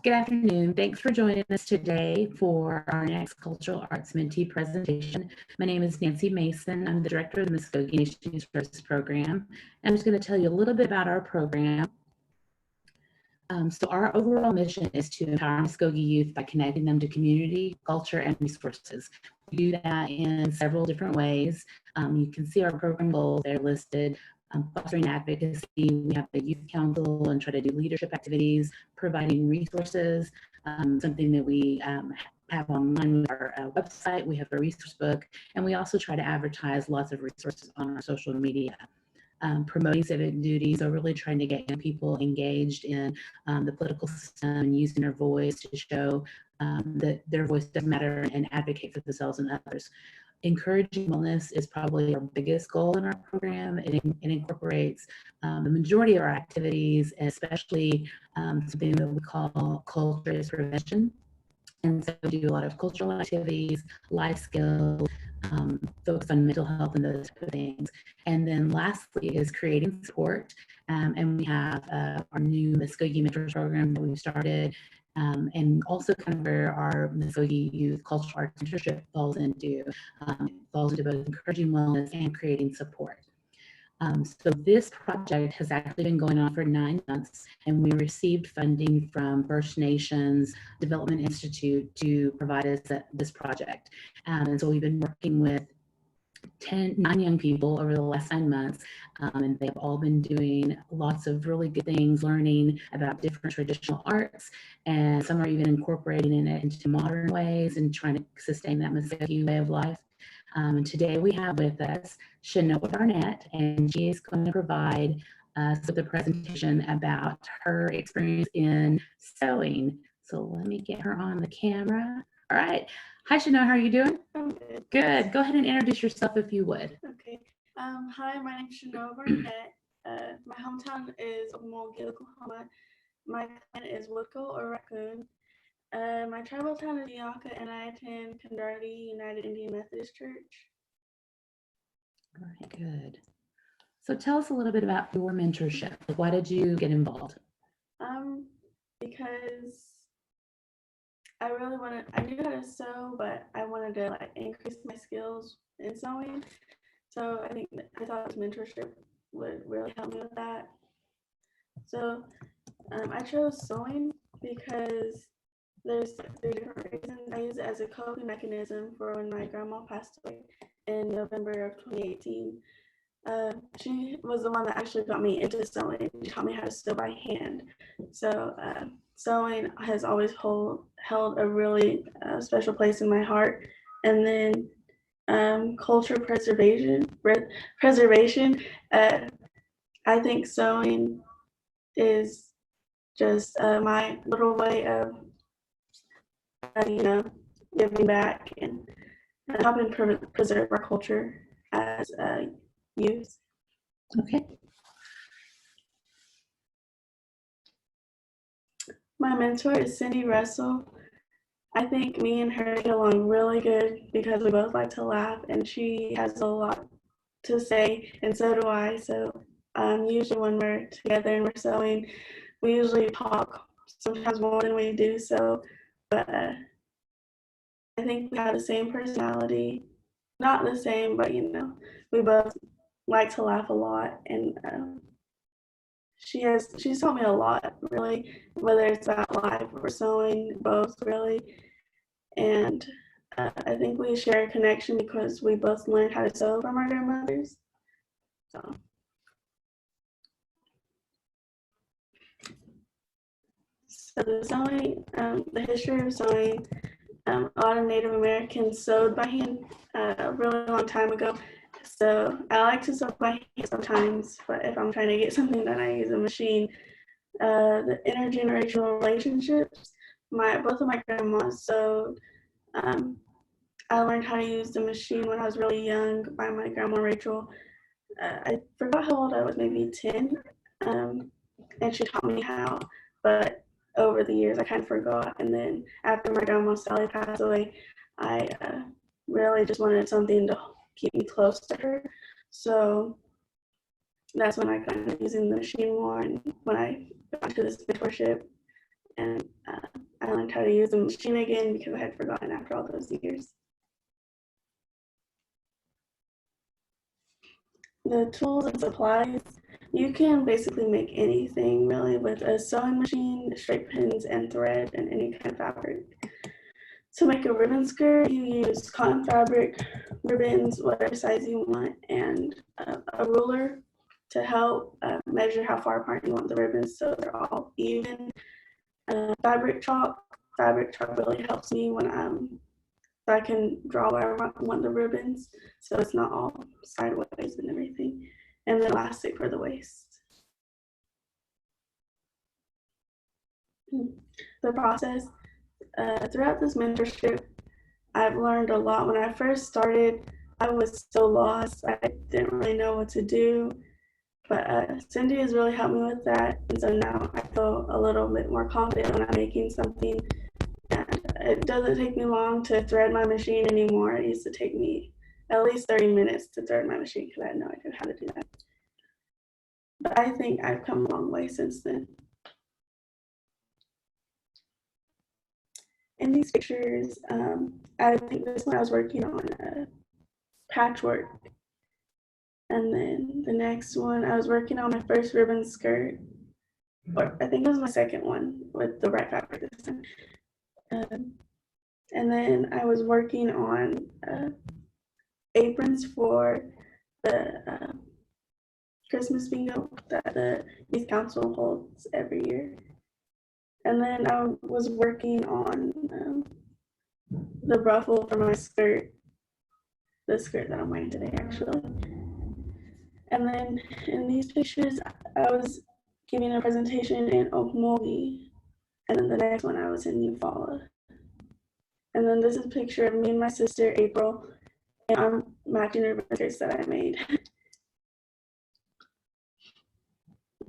Good afternoon. Thanks for joining us today for our next Cultural Arts Mentee presentation. My name is Nancy Mason. I'm the director of the Mvskoke Nation Resources Program. I'm just going to tell you a little bit about our program. So our overall mission is to empower Mvskoke youth by connecting them to community, culture, and resources. We do that in several different ways. You can see our program goals, they're listed. Fostering advocacy, we have the youth council and try to do leadership activities, providing resources, something that we have online with our website. We have a resource book, and we also try to advertise lots of resources on our social media. Promoting civic duties, or really trying to get young people engaged in the political system and using their voice to show that their voice does matter and advocate for themselves and others. Encouraging wellness is probably our biggest goal in our program. It incorporates the majority of our activities, especially something that we call culture is prevention. And so we do a lot of cultural activities, life skills, focus on mental health and those type of things. And then lastly is creating support. And we have our new Mvskoke Mentors program that we've started, and also kind of where our Mvskoke Youth Cultural Arts Mentorship falls into both encouraging wellness and creating support. So this project has actually been going on for 9 months, and we received funding from First Nations Development Institute to provide us this project. And so we've been working with 9 young people over the last 9 months, and they've all been doing lots of really good things, learning about different traditional arts, and some are even incorporating it into modern ways and trying to sustain that Mvskoke way of life. And today we have with us Chenoa Barnett, and she is going to provide us with a presentation about her experience in sewing. So let me get her on the camera. All right. Hi, Chenoa. How are you doing? I'm good. Good. Go ahead and introduce yourself if you would. Okay. Hi, my name's Chenoa Barnett. My hometown is Mvskoke, Oklahoma. My clan is Woodco or Raccoon. My tribal town is Yaka, and I attend Condarty United Indian Methodist Church. All right, good. So tell us a little bit about your mentorship. Like, why did you get involved? Because I knew how to sew, but I wanted to increase my skills in sewing. So I thought this mentorship would really help me with that. So I chose sewing because there's different reasons. I use it as a coping mechanism for when my grandma passed away in November of 2018. She was the one that actually got me into sewing. She taught me how to sew by hand. So sewing has always held a really special place in my heart. And then culture preservation. I think sewing is just my little way of, giving back and helping preserve our culture as youth. Okay. My mentor is Cindy Russell. I think me and her get along really good because we both like to laugh, and she has a lot to say, and so do I. So usually when we're together and we're sewing, we usually talk sometimes more than we do so, but I think we have the same personality. Not the same, but we both like to laugh a lot, and she's taught me a lot, really, whether it's about life or sewing, both really. And I think we share a connection because we both learned how to sew from our grandmothers. So the sewing, the history of sewing, a lot of Native Americans sewed by hand a really long time ago. So I like to sew by hand sometimes, but if I'm trying to get something done, I use a machine. The intergenerational relationships, both of my grandmas sewed. I learned how to use the machine when I was really young by my grandma Rachel. I forgot how old I was, maybe 10, and she taught me how, but over the years I kind of forgot. And then after my grandma Sally passed away, I really just wanted something to keep me close to her. So that's when I got using the machine more, and when I got into this mentorship, and I learned how to use the machine again because I had forgotten after all those years. The tools and supplies, you can basically make anything really with a sewing machine, straight pins, and thread, and any kind of fabric. To make a ribbon skirt, you use cotton fabric, ribbons, whatever size you want, and a ruler to help measure how far apart you want the ribbons so they're all even. Fabric chalk really helps me when so I can draw where I want the ribbons, so it's not all sideways and everything. And then elastic for the waist. The process, throughout this mentorship, I've learned a lot. When I first started, I was so lost. I didn't really know what to do. But Cindy has really helped me with that. And so now I feel a little bit more confident when I'm making something. And it doesn't take me long to thread my machine anymore. It used to take me at least 30 minutes to thread my machine because I had no idea how to do that. But I think I've come a long way since then. In these pictures, I think this one I was working on patchwork. And then the next one, I was working on my first ribbon skirt. Or I think it was my second one with the right fabric this time. And then I was working on aprons for the Christmas bingo that the youth council holds every year. And then I was working on the ruffle for my skirt, the skirt that I'm wearing today actually. And then in these pictures, I was giving a presentation in Okmulgee, and then the next one I was in Eufaula. And then this is a picture of me and my sister, April, and our matching ribbon skirts that I made.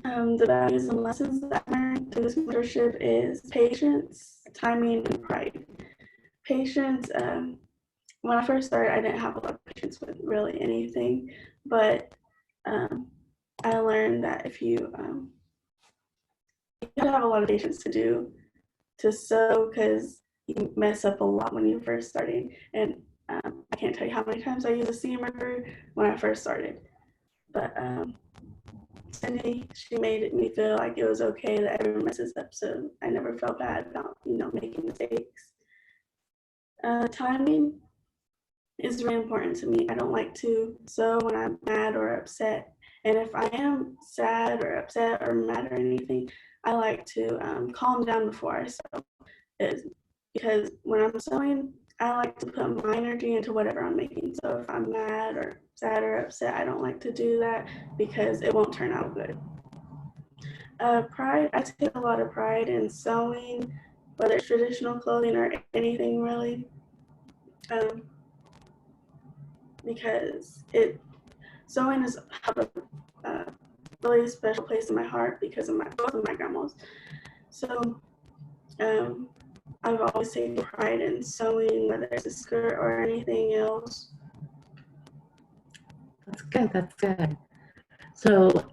The values and lessons that I learned through this mentorship is patience, timing, and pride. Patience, when I first started, I didn't have a lot of patience with really anything, but I learned that if you have to have a lot of patience to sew because you mess up a lot when you're first starting. And I can't tell you how many times I used a seam ripper when I first started. But Cindy, she made me feel like it was okay that everyone messes up, so I never felt bad about making mistakes. Timing is really important to me. I don't like to sew when I'm mad or upset. And if I am sad or upset or mad or anything, I like to calm down before I sew. Because when I'm sewing, I like to put my energy into whatever I'm making. So if I'm mad or sad or upset, I don't like to do that because it won't turn out good. Pride, I take a lot of pride in sewing, whether it's traditional clothing or anything really. Because sewing has a really special place in my heart because of both of my grandmas. So I've always taken pride in sewing, whether it's a skirt or anything else. That's good. That's good. So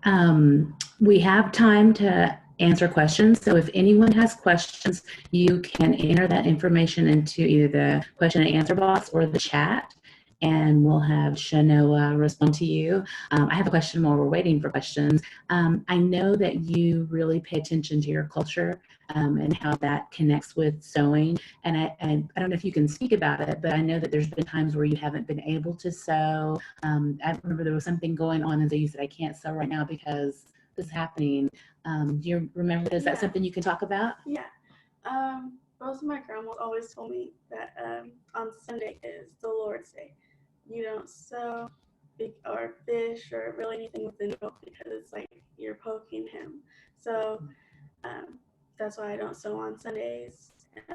we have time to answer questions. So if anyone has questions, you can enter that information into either the question and answer box or the chat, and we'll have Chenoa respond to you. I have a question while we're waiting for questions. I know that you really pay attention to your culture and how that connects with sewing. And I don't know if you can speak about it, but I know that there's been times where you haven't been able to sew. I remember there was something going on and you said, I can't sew right now because this is happening. Do you remember, is that something you can talk about? Yeah. Both of my grandmas always told me that on Sunday is the Lord's Day. You don't sew or fish or really anything with the needle because it's like you're poking him. So that's why I don't sew on Sundays.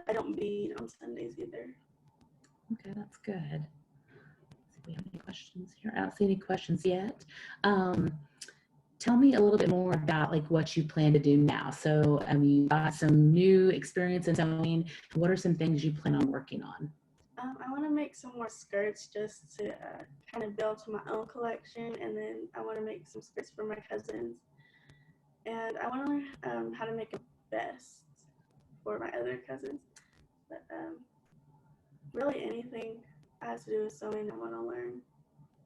I don't bead on Sundays either. Okay, that's good. Let's see if we have any questions here. I don't see any questions yet. Tell me a little bit more about what you plan to do now. So you got some new experience in sewing. What are some things you plan on working on? I want to make some more skirts just to kind of build to my own collection, and then I want to make some skirts for my cousins. And I want to learn how to make a vest. for my other cousins. But really anything that has to do with sewing I want to learn.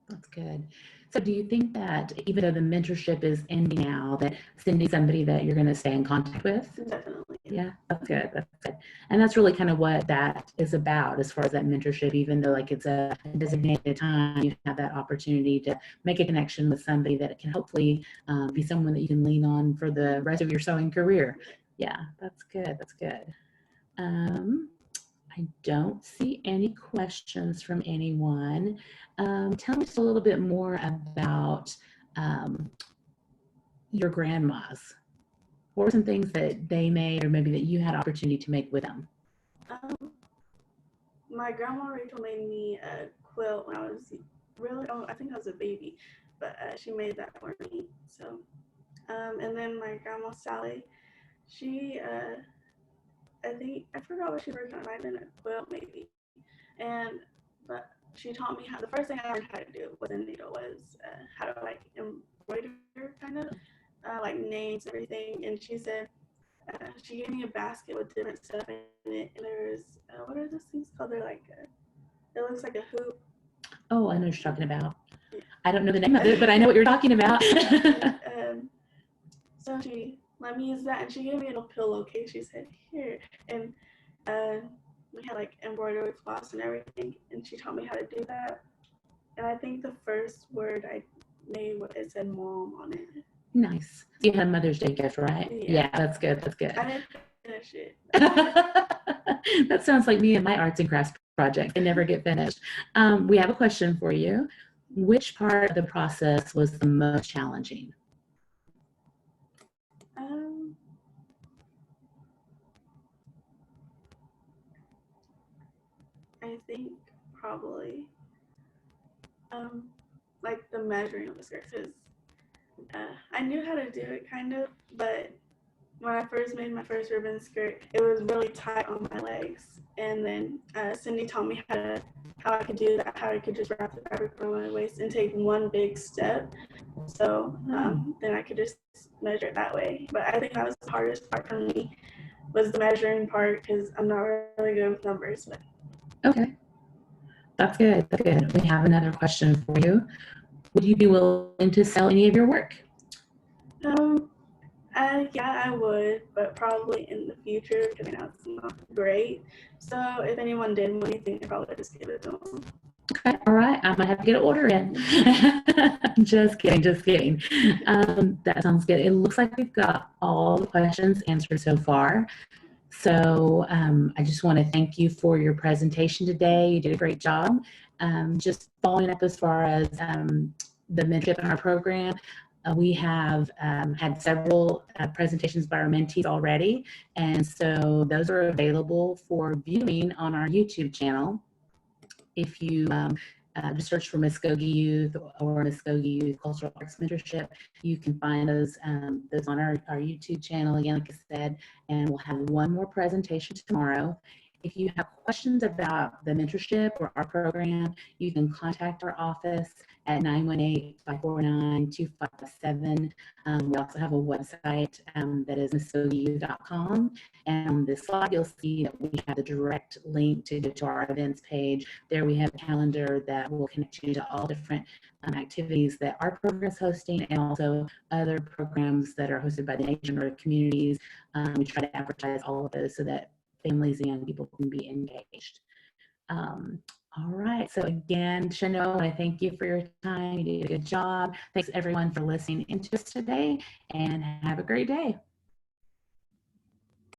That's good. So do you think that even though the mentorship is ending now, that Cindy's somebody that you're going to stay in contact with? Definitely. Yeah, that's good. That's good. And that's really kind of what that is about as far as that mentorship, even though like it's a designated time, you have that opportunity to make a connection with somebody that can hopefully be someone that you can lean on for the rest of your sewing career. Yeah, that's good. That's good. I don't see any questions from anyone. Tell me just a little bit more about your grandmas. What were some things that they made or maybe that you had opportunity to make with them? My grandma Rachel made me a quilt when I was I think I was a baby, but she made that for me. So, and then my grandma Sally, she, I forgot what she worked on. It might have been a quilt maybe. But she taught me the first thing I learned how to do with a needle was how to like embroider kind of, like names and everything. And she said, she gave me a basket with different stuff in it. And there's, what are those things called? They're like, it looks like a hoop. Oh, I know what you're talking about. Yeah. I don't know the name of it, but I know what you're talking about. So she let me use that, and she gave me a little pillowcase. She said, here. And we had like embroidery cloths and everything, and she taught me how to do that. And I think the first word I made, it said mom on it. Nice. You had a Mother's Day gift, right? Yeah, that's good. That's good. I didn't finish it. That sounds like me and my arts and crafts project. They never get finished. We have a question for you. Which part of the process was the most challenging? I think probably like the measuring of the skirts. I knew how to do it kind of, but when I first made my first ribbon skirt, it was really tight on my legs. And then Cindy taught me how I could do that, how I could just wrap the fabric around my waist and take one big step. So then I could just measure it that way. But I think that was the hardest part for me, was the measuring part, because I'm not really good with numbers. But. Okay, that's good. That's good. We have another question for you. Would you be willing to sell any of your work? Yeah, I would, but probably in the future, because right now it's not great. So if anyone did want anything, I'd probably just give it to them. Okay, all right. I might have to get an order in. Just kidding, just kidding. That sounds good. It looks like we've got all the questions answered so far. So I just want to thank you for your presentation today. You did a great job. Just following up as far as the mentorship in our program, we have had several presentations by our mentees already, and so those are available for viewing on our YouTube channel. If you just search for Mvskoke Youth or Mvskoke Youth Cultural Arts Mentorship, you can find those on our YouTube channel, again, like I said, and we'll have one more presentation tomorrow. If you have questions about the mentorship or our program, you can contact our office at 918-549-2557. We also have a website that is mvskokeyouth.com. And on this slide, you'll see that we have the direct link to go to our events page. There we have a calendar that will connect you to all different activities that our program is hosting, and also other programs that are hosted by the nation or communities. We try to advertise all of those so that families and young people can be engaged. All right, so again, Chenoa, I thank you for your time. You did a good job. Thanks everyone for listening into us today, and have a great day.